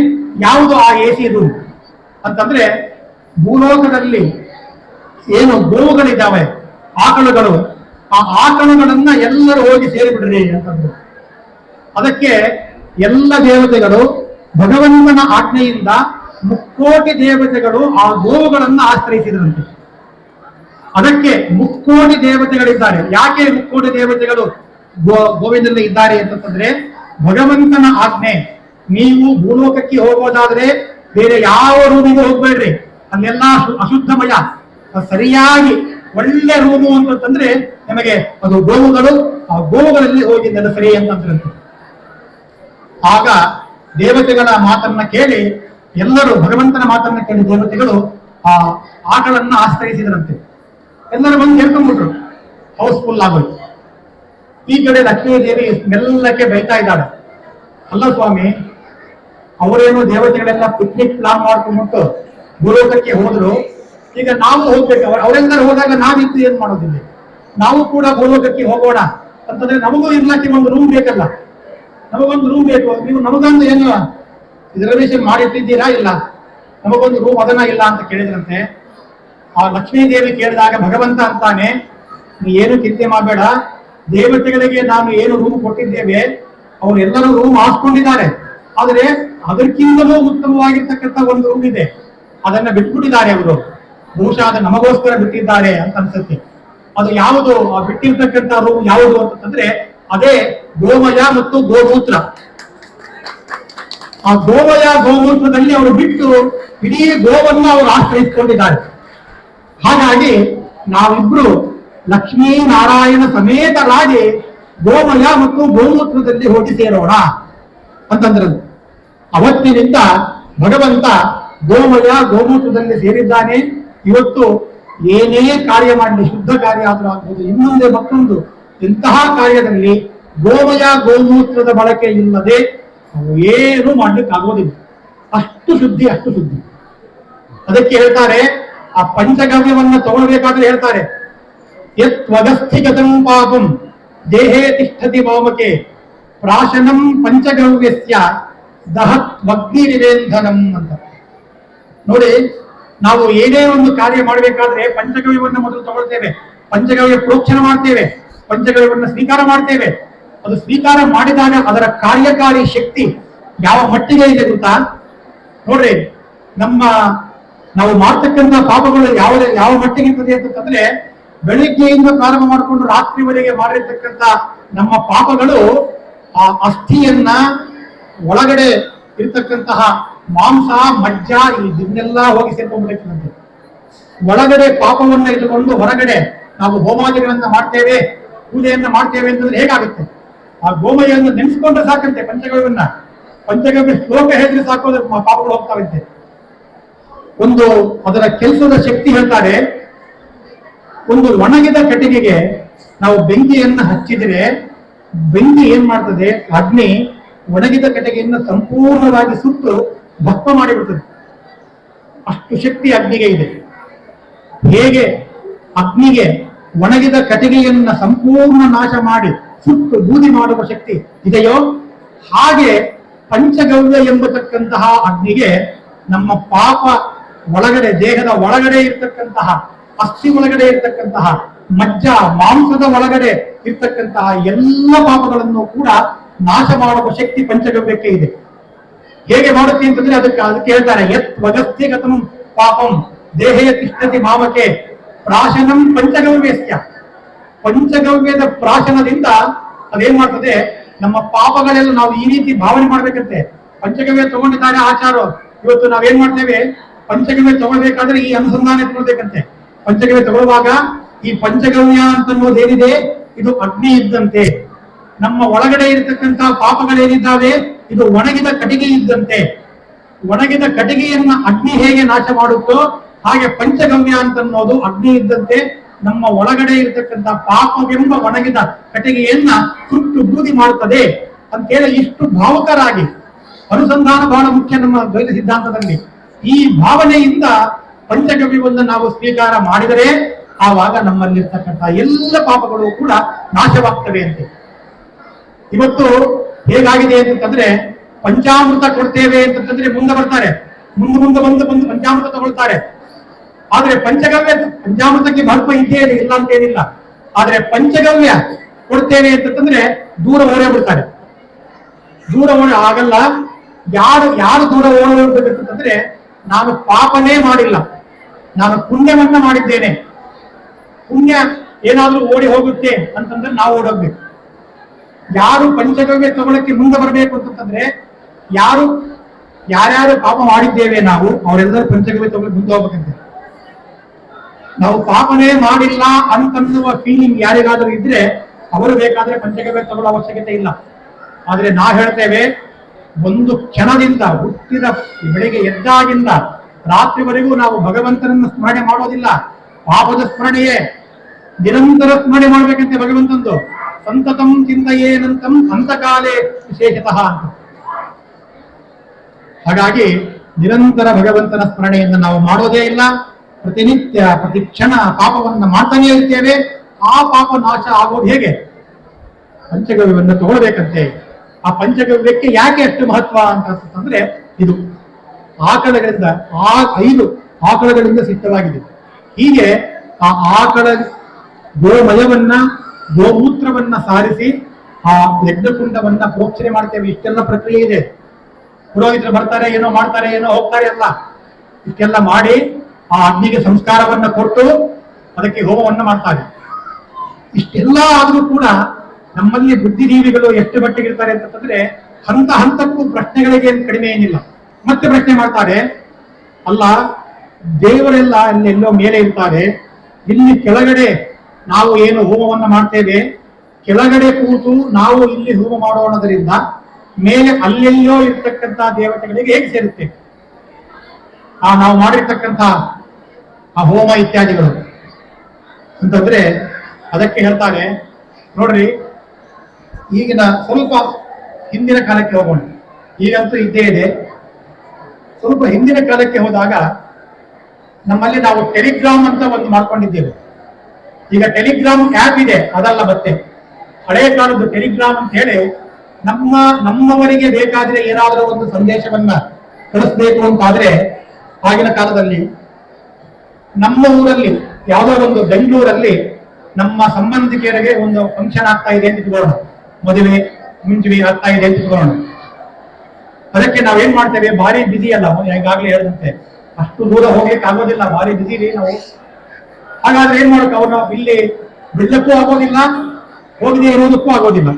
ಯಾವುದು ಆ AC ರೂಮ್ ಅಂತಂದ್ರೆ, ಭೂಲೋಕದಲ್ಲಿ ಏನು ಗೋವುಗಳಿದ್ದಾವೆ, ಆಕಳುಗಳು, ಆ ಆಕಳುಗಳನ್ನ ಎಲ್ಲರೂ ಹೋಗಿ ಸೇರಿಬಿಡ್ರಿ ಅಂತಂದ್ರು. ಅದಕ್ಕೆ ಎಲ್ಲ ದೇವತೆಗಳು ಭಗವಂತನ ಆಜ್ಞೆಯಿಂದ 3,000,000 ದೇವತೆಗಳು ಆ ಗೋವುಗಳನ್ನ ಆಶ್ರಯಿಸಿದ್ರಂತೆ. ಅದಕ್ಕೆ 3,000,000 ದೇವತೆಗಳಿದ್ದಾರೆ. ಯಾಕೆ 3,000,000 ದೇವತೆಗಳು ಗೋವಿಂದಲ್ಲಿ ಇದ್ದಾರೆ ಅಂತಂದ್ರೆ, ಭಗವಂತನ ಆಜ್ಞೆ, ನೀವು ಭೂಲೋಕಕ್ಕೆ ಹೋಗೋದಾದ್ರೆ ಬೇರೆ ಯಾವ ರೂಮಿಗೆ ಹೋಗ್ಬೇಡ್ರಿ, ಅಲ್ಲೆಲ್ಲ ಅಶುದ್ಧಮಯ, ಸರಿಯಾಗಿ ಒಳ್ಳೆ ರೂಮು ಅಂತಂದ್ರೆ ನಿಮಗೆ ಅದು ಗೋವುಗಳು, ಆ ಗೋವುಗಳಲ್ಲಿ ಹೋಗಿ ನೆಲೆಸರಿ ಅಂತಂದ್ರಂತೆ. ಆಗ ದೇವತೆಗಳ ಮಾತನ್ನ ಕೇಳಿ ಎಲ್ಲರೂ, ಭಗವಂತನ ಮಾತನ್ನ ಕೇಳಿ ದೇವತೆಗಳು ಆ ಆಟಗಳನ್ನ ಆಶ್ರಯಿಸಿದ್ರಂತೆ. ಎಲ್ಲರೂ ಬಂದು ಹೇಳ್ಕೊಂಡ್ಬಿಟ್ರು, ಹೌಸ್ಫುಲ್ ಆಗೋಯ್ತು. ಈ ಕಡೆ ಲಕ್ಷ್ಮೀ ದೇವಿ ಮೆಲ್ಲಕ್ಕೆ ಬೈತಾ ಇದ್ದಾಳೆ, ಅಲ್ಲ ಸ್ವಾಮಿ, ಅವರೇನು ದೇವತೆಗಳೆಲ್ಲ ಪಿಕ್ನಿಕ್ ಪ್ಲಾನ್ ಮಾಡ್ಕೊಂಡ್ಬಿಟ್ಟು ಭೂಲೋಕಕ್ಕೆ ಹೋದ್ರು, ಈಗ ನಾವು ಹೋಗ್ಬೇಕು, ಅವರೆಲ್ಲರೂ ಹೋದಾಗ ನಾವಿದ್ದು ಏನ್ ಮಾಡೋದಿಲ್ಲ. ನಾವು ಕೂಡ ಗೋಲೋಕಕ್ಕೆ ಹೋಗೋಣ ಅಂತಂದ್ರೆ ನಮಗೂ ಇರ್ಲಕ್ಕೆ ಒಂದು ರೂಮ್ ಬೇಕಲ್ಲ, ನಮಗೊಂದು ರೂಮ್ ಬೇಕು. ನೀವು ನಮಗೊಂದು ಏನು ರಿಸರ್ವೇಶನ್ ಮಾಡಿಟ್ಟಿದ್ದೀರಾ? ಇಲ್ಲ, ನಮಗೊಂದು ರೂಮ್ ಅದನ್ನ ಇಲ್ಲ ಅಂತ ಕೇಳಿದ್ರಂತೆ. ಆ ಲಕ್ಷ್ಮೀದೇವಿ ಕೇಳಿದಾಗ ಭಗವಂತ ಅಂತಾನೆ, ನೀ ಏನು ಚಿಂತೆ ಮಾಡಬೇಡ, ದೇವತೆಗಳಿಗೆ ನಾನು ಏನು ರೂಮ್ ಕೊಟ್ಟಿದ್ದೇವೆ ಅವರೆಲ್ಲರೂ ರೂಮ್ ಹಾಸ್ಕೊಂಡಿದ್ದಾರೆ, ಆದರೆ ಅದಕ್ಕಿಂತಲೂ ಉತ್ತಮವಾಗಿರ್ತಕ್ಕಂಥ ಒಂದು ರೂಮ್ ಇದೆ, ಅದನ್ನ ಬಿಟ್ಬಿಟ್ಟಿದ್ದಾರೆ ಅವರು. ಬಹುಶಃ ಅದು ನಮಗೋಸ್ಕರ ಬಿಟ್ಟಿದ್ದಾರೆ ಅಂತ ಅನ್ಸುತ್ತೆ. ಅದು ಯಾವುದು ಆ ಬಿಟ್ಟಿರ್ತಕ್ಕಂಥ ರೂಮ್ ಯಾವುದು ಅಂತಂದ್ರೆ ಅದೇ ಗೋಮಯ ಮತ್ತು ಗೋಮೂತ್ರ. ಆ ಗೋಮಯ ಗೋಮೂತ್ರದಲ್ಲಿ ಅವರು ಬಿಟ್ಟು ಇಡೀ ಗೋವನ್ನು ಅವರು ಆಶ್ರಯಿಸಿಕೊಂಡಿದ್ದಾರೆ. ಹಾಗಾಗಿ ನಾವಿಬ್ರು ಲಕ್ಷ್ಮೀ ನಾರಾಯಣ ಸಮೇತರಾಗಿ ಗೋಮಯ ಮತ್ತು ಗೋಮೂತ್ರದಲ್ಲಿ ಹೋಗಿ ಸೇರೋಣ ಅಂತಂದ್ರದು. ಅವತ್ತಿನಿಂದ ಭಗವಂತ ಗೋಮಯ ಗೋಮೂತ್ರದಲ್ಲಿ ಸೇರಿದ್ದಾನೆ. ಇವತ್ತು ಏನೇ ಕಾರ್ಯ ಮಾಡಲಿ, ಶುದ್ಧ ಕಾರ್ಯ ಆದರೂ ಆಗ್ಬೋದು, ಇನ್ನೊಂದೇ ಮತ್ತೊಂದು ಇಂತಹ ಕಾರ್ಯದಲ್ಲಿ ಗೋಮಯ ಗೋಮೂತ್ರದ ಬಳಕೆ ಇಲ್ಲದೆ ನಾವು ಏನು ಮಾಡ್ಲಿಕ್ಕೆ ಆಗೋದಿಲ್ಲ. ಅಷ್ಟು ಶುದ್ಧಿ, ಅಷ್ಟು ಶುದ್ಧಿ. ಅದಕ್ಕೆ ಹೇಳ್ತಾರೆ, ಆ ಪಂಚಗವ್ಯವನ್ನ ತಗೊಳ್ಬೇಕಾದ್ರೆ ಹೇಳ್ತಾರೆ, ಯತ್ವಗಸ್ಥಿಗತಂ ಪಾಪಂ ದೇಹೇ ತಿಷ್ಠತಿ ಮಾಮಕೆ ಪ್ರಾಶನಂ ಪಂಚಗವ್ಯಸ್ಯ ದಹತ್ ವಗ್ನಿರಿವೇಂಧನಂ ಅಂತ. ನೋಡಿ, ನಾವು ಏನೇ ಒಂದು ಕಾರ್ಯ ಮಾಡಬೇಕಾದ್ರೆ ಪಂಚಗವ್ಯವನ್ನು ಮೊದಲು ತಗೊಳ್ತೇವೆ, ಪಂಚಗವ್ಯ ಪ್ರೋಕ್ಷಣ ಮಾಡ್ತೇವೆ, ಪಂಚಗವ್ಯವನ್ನು ಸ್ವೀಕಾರ ಮಾಡ್ತೇವೆ. ಅದು ಸ್ವೀಕಾರ ಮಾಡಿದಾಗ ಅದರ ಕಾರ್ಯಕಾರಿ ಶಕ್ತಿ ಯಾವ ಮಟ್ಟಿಗೆ ಇದೆ ಗೊತ್ತಾ? ನೋಡ್ರಿ, ನಾವು ಮಾಡ್ತಕ್ಕಂಥ ಪಾಪಗಳು ಯಾವ ಮಟ್ಟಿಗೆ ಇರ್ತದೆ ಅಂತಂದ್ರೆ, ಬೆಳಿಗ್ಗೆಯಿಂದ ಪ್ರಾರಂಭ ಮಾಡಿಕೊಂಡು ರಾತ್ರಿವರೆಗೆ ಮಾಡಿರ್ತಕ್ಕಂಥ ನಮ್ಮ ಪಾಪಗಳು ಆ ಅಸ್ಥಿಯನ್ನ, ಒಳಗಡೆ ಇರ್ತಕ್ಕಂತಹ ಮಾಂಸ, ಮಜ್ಜ, ಇದನ್ನೆಲ್ಲ ಹೋಗಿ ಸೇರ್ಕೊಂಡ್ಬಿಡುತ್ತಂತೆ. ಒಳಗಡೆ ಪಾಪವನ್ನ ಇಟ್ಟುಕೊಂಡು ಹೊರಗಡೆ ನಾವು ಹೋಮಾದಿಗಳನ್ನ ಮಾಡ್ತೇವೆ, ಪೂಜೆಯನ್ನ ಮಾಡ್ತೇವೆ ಅಂತಂದ್ರೆ ಹೇಗಾಗುತ್ತೆ? ಆ ಗೋಮಯನ್ನು ನೆನೆಸ್ಕೊಂಡ್ರೆ ಸಾಕಂತೆ. ಪಂಚಗವ್ಯ ಶ್ಲೋಕ ಹೇಳಿದ್ರೆ ಸಾಕು, ಪಾಪಗಳು ಹೋಗ್ತಾವಂತೆ. ಒಂದು ಅದರ ಕೆಲಸದ ಶಕ್ತಿ ಹೇಳ್ತಾರೆ, ಒಂದು ಒಣಗಿದ ಕಟ್ಟಿಗೆಗೆ ನಾವು ಬೆಂಕಿಯನ್ನ ಹಚ್ಚಿದ್ರೆ ಬೆಂಕಿ ಏನ್ ಮಾಡ್ತದೆ, ಅಗ್ನಿ ಒಣಗಿದ ಕಟ್ಟಿಗೆಯನ್ನು ಸಂಪೂರ್ಣವಾಗಿ ಸುಟ್ಟು ಭಸ್ಮ ಮಾಡಿಬಿಡ್ತದೆ. ಅಷ್ಟು ಶಕ್ತಿ ಅಗ್ನಿಗೆ ಇದೆ. ಹೇಗೆ ಅಗ್ನಿಗೆ ಒಣಗಿದ ಕಟ್ಟಿಗೆಯನ್ನ ಸಂಪೂರ್ಣ ನಾಶ ಮಾಡಿ ಸುಟ್ಟು ಬೂದಿ ಮಾಡುವ ಶಕ್ತಿ ಇದೆಯೋ, ಹಾಗೆ ಪಂಚಗವ್ಯ ಎಂಬತಕ್ಕಂತಹ ಅಗ್ನಿಗೆ ನಮ್ಮ ಪಾಪ ಒಳಗಡೆ, ದೇಹದ ಒಳಗಡೆ ಇರ್ತಕ್ಕಂತಹ, ಅಸ್ಥಿ ಒಳಗಡೆ ಇರ್ತಕ್ಕಂತಹ, ಮಜ್ಜ ಮಾಂಸದ ಒಳಗಡೆ ಇರ್ತಕ್ಕಂತಹ ಎಲ್ಲ ಪಾಪಗಳನ್ನು ಕೂಡ ನಾಶ ಮಾಡುವ ಶಕ್ತಿ ಪಂಚಗವ್ಯಕ್ಕೆ ಇದೆ. ಹೇಗೆ ಮಾಡುತ್ತೆ ಅಂತಂದ್ರೆ ಅದಕ್ಕೆ ಹೇಳ್ತಾರೆ, ಯತ್ ವಗಸ್ಥಿಗತಂ ಪಾಪಂ ದೇಹೇ ತಿಷ್ಠತಿ ಮಾಮಕೆ ಪ್ರಾಶನಂ ಪಂಚಗವ್ಯಸ್ಯ. ಪಂಚಗವ್ಯದ ಪ್ರಾಶನದಿಂದ ಅದೇನ್ ಮಾಡ್ತದೆ, ನಮ್ಮ ಪಾಪಗಳೆಲ್ಲ ನಾವು ಈ ರೀತಿ ಭಾವನೆ ಮಾಡ್ಬೇಕಂತೆ. ಪಂಚಗವ್ಯ ತಗೊಂಡಿದ್ದಾರೆ ಆಚಾರ. ಇವತ್ತು ನಾವೇನ್ ಮಾಡ್ತೇವೆ, ಪಂಚಗವ್ಯ ತಗೊಳ್ಬೇಕಾದ್ರೆ ಈ ಅನುಸಂಧಾನ ತಗೊಳ್ಬೇಕಂತೆ. ಪಂಚಗವ್ಯ ತಗೊಳ್ಳುವಾಗ ಈ ಪಂಚಗವ್ಯ ಅಂತನ್ನೋದೇನಿದೆ, ಇದು ಅಗ್ನಿ ಇದ್ದಂತೆ. ನಮ್ಮ ಒಳಗಡೆ ಇರತಕ್ಕಂತ ಪಾಪಗಳೇನಿದ್ದಾವೆ, ಇದು ಒಣಗಿದ ಕಟ್ಟಿಗೆ ಇದ್ದಂತೆ. ಒಣಗಿದ ಕಟ್ಟಿಗೆಯನ್ನ ಅಗ್ನಿ ಹೇಗೆ ನಾಶ ಮಾಡುತ್ತೋ ಹಾಗೆ ಪಂಚಗವ್ಯ ಅಂತನ್ನೋದು ಅಗ್ನಿ ಇದ್ದಂತೆ. ನಮ್ಮ ಒಳಗಡೆ ಇರತಕ್ಕಂತ ಪಾಪವೆಂಬ ಒಣಗಿದ ಕಟ್ಟಿಗೆಯನ್ನ ಸುಟ್ಟು ಬೂದಿ ಮಾಡುತ್ತದೆ ಅಂತೇಳಿ ಇಷ್ಟು ಭಾವುಕರಾಗಿ, ಅನುಸಂಧಾನ ಬಹಳ ಮುಖ್ಯ ನಮ್ಮ ದ್ವೈತ ಸಿದ್ಧಾಂತದಲ್ಲಿ. ಈ ಭಾವನೆಯಿಂದ ಪಂಚಗವ್ಯವನ್ನು ನಾವು ಸ್ವೀಕಾರ ಮಾಡಿದರೆ ಆವಾಗ ನಮ್ಮಲ್ಲಿರ್ತಕ್ಕಂಥ ಎಲ್ಲ ಪಾಪಗಳು ಕೂಡ ನಾಶವಾಗ್ತವೆ ಅಂತೆ. ಇವತ್ತು ಹೇಗಾಗಿದೆ ಅಂತಂದ್ರೆ, ಪಂಚಾಮೃತ ಕೊಡ್ತೇವೆ ಅಂತಂದ್ರೆ ಮುಂದೆ ಬರ್ತಾರೆ, ಮುಂದೆ ಬಂದು ಪಂಚಾಮೃತ ತಗೊಳ್ತಾರೆ. ಆದ್ರೆ ಪಂಚಾಮೃತಕ್ಕೆ ಮಹತ್ವ ಇದ್ದೇ ಇಲ್ಲ ಅಂತೇನಿಲ್ಲ. ಆದ್ರೆ ಪಂಚಗವ್ಯ ಕೊಡ್ತೇವೆ ಅಂತಂದ್ರೆ ದೂರ ಓಡೇ ಬಿಡ್ತಾರೆ. ದೂರ ಆಗಲ್ಲ. ಯಾರು ದೂರ ಓಡೋಗ್ಬೇಕಂತಂದ್ರೆ, ನಾನು ಪಾಪನೇ ಮಾಡಿಲ್ಲ, ನಾನು ಪುಣ್ಯವನ್ನ ಮಾಡಿದ್ದೇನೆ, ಪುಣ್ಯ ಏನಾದ್ರೂ ಓಡಿ ಹೋಗುತ್ತೆ ಅಂತಂದ್ರೆ ನಾವು ಓಡೋಗ್ಬೇಕು. ಯಾರು ಪಂಚಗವ್ಯ ತಗೊಳಕ್ಕೆ ಮುಂದೆ ಬರಬೇಕು ಅಂತಂದ್ರೆ, ಯಾರ್ಯಾರು ಪಾಪ ಮಾಡಿದ್ದೇವೆ ನಾವು ಅವರೆಲ್ಲರೂ ಪಂಚಗವ್ಯ ತಗೊಳಕ್ಕೆ ಮುಂದೆ ಹೋಗ್ಬೇಕಂತೆ. ನಾವು ಪಾಪನೇ ಮಾಡಿಲ್ಲ ಅಂತನ್ನುವ ಫೀಲಿಂಗ್ ಯಾರಿಗಾದ್ರೂ ಇದ್ರೆ ಅವರು ಬೇಕಾದ್ರೆ ಪಂಚಗವ್ಯ ತಗೊಳ್ಳೋ ಅವಶ್ಯಕತೆ ಇಲ್ಲ. ಆದ್ರೆ ನಾವು ಹೇಳ್ತೇವೆ, ಒಂದು ಕ್ಷಣದಿಂದ ಹುಟ್ಟಿದ ಬೆಳಿಗ್ಗೆ ಎದ್ದಾಗಿಂದ ರಾತ್ರಿವರೆಗೂ ನಾವು ಭಗವಂತನನ್ನು ಸ್ಮರಣೆ ಮಾಡೋದಿಲ್ಲ. ಪಾಪದ ಸ್ಮರಣೆಯೇ ನಿರಂತರ ಸ್ಮರಣೆ ಮಾಡ್ಬೇಕಂತೆ ಭಗವಂತಂದು. ಸಂತತಂ ಚಿಂತೆಯೇನಂತಂ ಅಂತಕಾಲೇ ವಿಶೇಷತಃ ಅಂತ. ಹಾಗಾಗಿ ನಿರಂತರ ಭಗವಂತನ ಸ್ಮರಣೆಯನ್ನು ನಾವು ಮಾಡೋದೇ ಇಲ್ಲ. ಪ್ರತಿನಿತ್ಯ ಪ್ರತಿ ಕ್ಷಣ ಪಾಪವನ್ನು ಮಾಡ್ತಾನೆ ಇರ್ತೇವೆ. ಆ ಪಾಪ ನಾಶ ಆಗೋದು ಹೇಗೆ? ಪಂಚಗವ್ಯವನ್ನು ತಗೊಳ್ಬೇಕಂತೆ. ಆ ಪಂಚಗವ್ಯಕ್ಕೆ ಯಾಕೆ ಅಷ್ಟು ಮಹತ್ವ ಅಂತಂದ್ರೆ ಇದು ಆಕಳಗಳಿಂದ 5 ಆಕಳಗಳಿಂದ ಸಿದ್ಧವಾಗಿದೆ. ಹೀಗೆ ಆ ಆಕಳ ಗೋಮಯವನ್ನ ಗೋಮೂತ್ರವನ್ನ ಸಾರಿಸಿ ಆ ಯಜ್ಞಕುಂಡವನ್ನ ಪ್ರೋಕ್ಷಣೆ ಮಾಡ್ತೇವೆ. ಇಷ್ಟೆಲ್ಲ ಪ್ರಕ್ರಿಯೆ ಇದೆ. ಪುರೋಹಿತರು ಬರ್ತಾರೆ, ಏನೋ ಮಾಡ್ತಾರೆ, ಏನೋ ಹೋಗ್ತಾರೆ, ಅಲ್ಲ, ಇಷ್ಟೆಲ್ಲ ಮಾಡಿ ಆ ಅಗ್ನಿಗೆ ಸಂಸ್ಕಾರವನ್ನ ಕೊಟ್ಟು ಅದಕ್ಕೆ ಹೋಮವನ್ನು ಮಾಡ್ತಾರೆ. ಇಷ್ಟೆಲ್ಲ ಆದರೂ ಕೂಡ ನಮ್ಮಲ್ಲಿ ಬುದ್ಧಿಜೀವಿಗಳು ಎಷ್ಟು ಮಟ್ಟಿಗೆ ಇರ್ತಾರೆ ಅಂತಂದ್ರೆ ಹಂತ ಹಂತಕ್ಕೂ ಪ್ರಶ್ನೆಗಳಿಗೆ ಕಡಿಮೆ ಏನಿಲ್ಲ. ಮತ್ತೆ ಪ್ರಶ್ನೆ ಮಾಡ್ತಾರೆ, ಅಲ್ಲ ದೇವರೆಲ್ಲ ಅಲ್ಲೆಲ್ಲೋ ಮೇಲೆ ಇರ್ತಾರೆ, ಇಲ್ಲಿ ಕೆಳಗಡೆ ನಾವು ಏನು ಹೋಮವನ್ನು ಮಾಡ್ತೇವೆ, ಕೆಳಗಡೆ ಕೂತು ನಾವು ಇಲ್ಲಿ ಹೋಮ ಮಾಡೋಣದರಿಂದ ಮೇಲೆ ಅಲ್ಲೆಲ್ಲೋ ಇರ್ತಕ್ಕಂಥ ದೇವತೆಗಳಿಗೆ ಹೇಗೆ ಸೇರುತ್ತೆ ನಾವು ಮಾಡಿರ್ತಕ್ಕಂಥ ಆ ಹೋಮ ಇತ್ಯಾದಿಗಳು ಅಂತಂದ್ರೆ ಅದಕ್ಕೆ ಹೇಳ್ತಾರೆ ನೋಡ್ರಿ. ಈಗಿನ ಸ್ವಲ್ಪ ಹಿಂದಿನ ಕಾಲಕ್ಕೆ ಹೋಗೋಣ. ಈಗಂತೂ ಇದ್ದೇ ಇದೆ. ಸ್ವಲ್ಪ ಹಿಂದಿನ ಕಾಲಕ್ಕೆ ಹೋದಾಗ ನಮ್ಮಲ್ಲಿ ನಾವು ಟೆಲಿಗ್ರಾಮ್ ಅಂತ ಒಂದು ಮಾಡ್ಕೊಂಡಿದ್ದೇವೆ. ಈಗ ಟೆಲಿಗ್ರಾಮ್ ಆ್ಯಪ್ ಇದೆ, ಅದಲ್ಲ ಮತ್ತೆ ಹಳೆಯ ಕಾಲದ್ದು ಟೆಲಿಗ್ರಾಮ್ ಅಂತ ಹೇಳಿ ನಮ್ಮವರಿಗೆ ಬೇಕಾದ್ರೆ ಏನಾದರೂ ಒಂದು ಸಂದೇಶವನ್ನ ಕಳಿಸ್ಬೇಕು ಅಂತಾದ್ರೆ ಆಗಿನ ಕಾಲದಲ್ಲಿ ನಮ್ಮ ಊರಲ್ಲಿ ಯಾವುದೋ ಒಂದು ಬೆಂಗಳೂರಲ್ಲಿ ನಮ್ಮ ಸಂಬಂಧಿಕರಿಗೆ ಒಂದು ಫಂಕ್ಷನ್ ಆಗ್ತಾ ಇದೆ ಅಂತ ಇಟ್ಕೊಳ್ಳೋಣ, ಮದುವೆ ಮುಂಜುವೆ ಆಗ್ತಾ ಇದೆ ಅಂತ ಇಟ್ಕೊಳ್ಳೋಣ. ಅದಕ್ಕೆ ನಾವೇನ್ ಮಾಡ್ತೇವೆ, ಭಾರಿ ಬಿಸಿ ಅಲ್ಲ, ಈಗಾಗಲೇ ಹೇಳಿದಂತೆ ಅಷ್ಟು ದೂರ ಹೋಗ್ಲಿಕ್ಕೆ ಆಗೋದಿಲ್ಲ, ಭಾರಿ ಬಿಸಿ ನಾವು. ಹಾಗಾದ್ರೆ ಏನ್ ಮಾಡೋಕೆ, ಅವ್ರು ಇಲ್ಲಿ ಬಿಡ್ಲಕ್ಕೂ ಆಗೋದಿಲ್ಲ, ಹೋಗದೆ ಇರೋದಕ್ಕೂ ಆಗೋದಿಲ್ಲ.